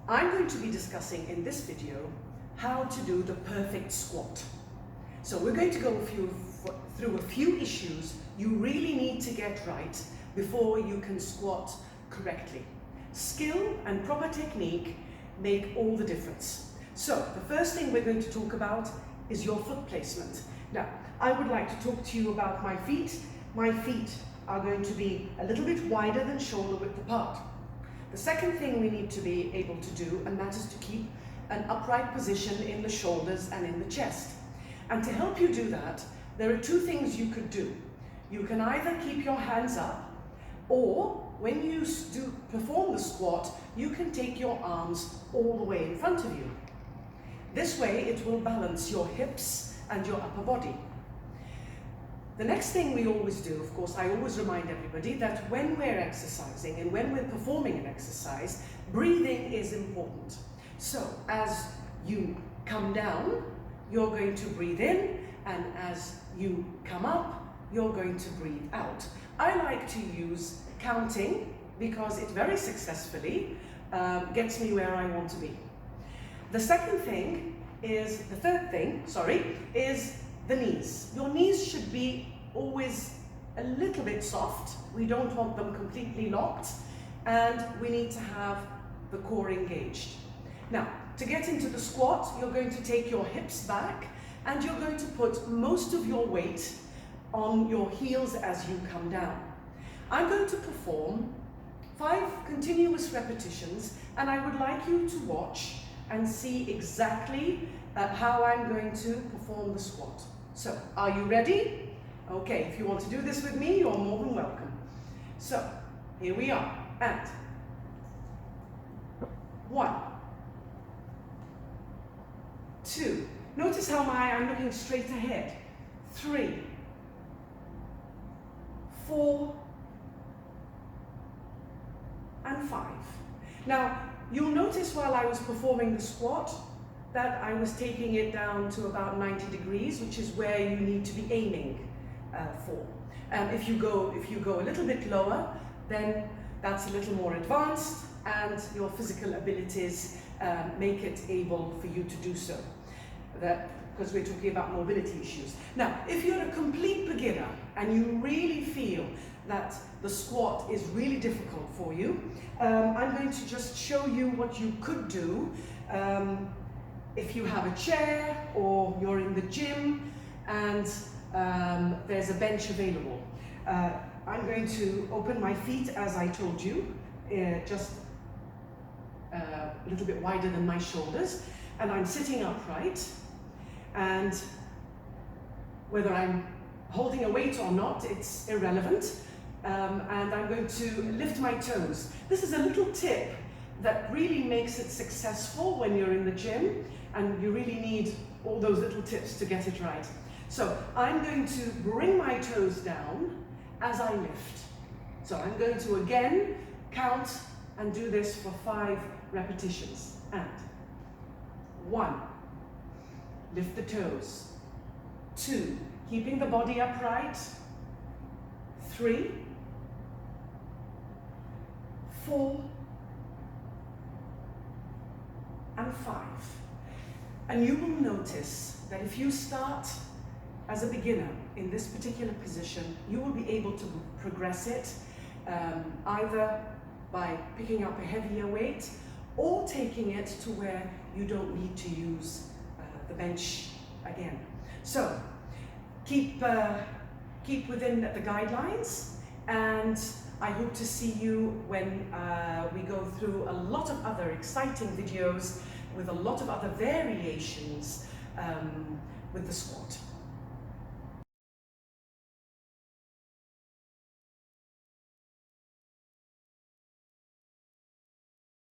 I'm going to be discussing in this video how to do the perfect squat. So we're going to go through a few issues you really need to get right before you can squat correctly. Skill and proper technique make all the difference. So the first thing we're going to talk about is your foot placement. Now, I would like to talk to you about my feet. My feet are going to be a little bit wider than shoulder width apart. The second thing we need to be able to do, and that is to keep an upright position in the shoulders and in the chest. And to help you do that, there are two things you could do. You can either keep your hands up, or when you perform the squat, you can take your arms all the way in front of you. This way it will balance your hips and your upper body. The next thing we always do, of course, I always remind everybody that when we're exercising and when we're performing an exercise, breathing is important. So as you come down, you're going to breathe in, and as you come up, you're going to breathe out. I like to use counting because it very successfully gets me where I want to be. The third thing is the knees. Your knees should be always a little bit soft. We don't want them completely locked, and we need to have the core engaged. Now, to get into the squat, you're going to take your hips back and you're going to put most of your weight on your heels as you come down. I'm going to perform 5 continuous repetitions, and I would like you to watch and see exactly how I'm going to perform the squat. So, are you ready? Okay, if you want to do this with me, you're more than welcome. So, here we are, and 1, 2, notice how I'm looking straight ahead, 3, 4, and 5. Now, you'll notice while I was performing the squat that I was taking it down to about 90 degrees, which is where you need to be aiming for. If you go a little bit lower, then that's a little more advanced, and your physical abilities make it able for you to do so. Because we're talking about mobility issues. Now, if you're a complete beginner and you really feel that the squat is really difficult for you, I'm going to just show you what you could do if you have a chair or you're in the gym and there's a bench available. I'm going to open my feet as I told you, just a little bit wider than my shoulders, and I'm sitting upright, and whether I'm holding a weight or not, it's irrelevant, and I'm going to lift my toes. This is a little tip that really makes it successful when you're in the gym, and you really need all those little tips to get it right. So I'm going to bring my toes down as I lift. So I'm going to again count and do this for 5 repetitions. And 1, lift the toes. 2, keeping the body upright. 3, 4, and 5. And you will notice that if you start as a beginner in this particular position, you will be able to progress it either by picking up a heavier weight or taking it to where you don't need to use the bench again. So keep within the guidelines, and I hope to see you when we go through a lot of other exciting videos with a lot of other variations with the squat.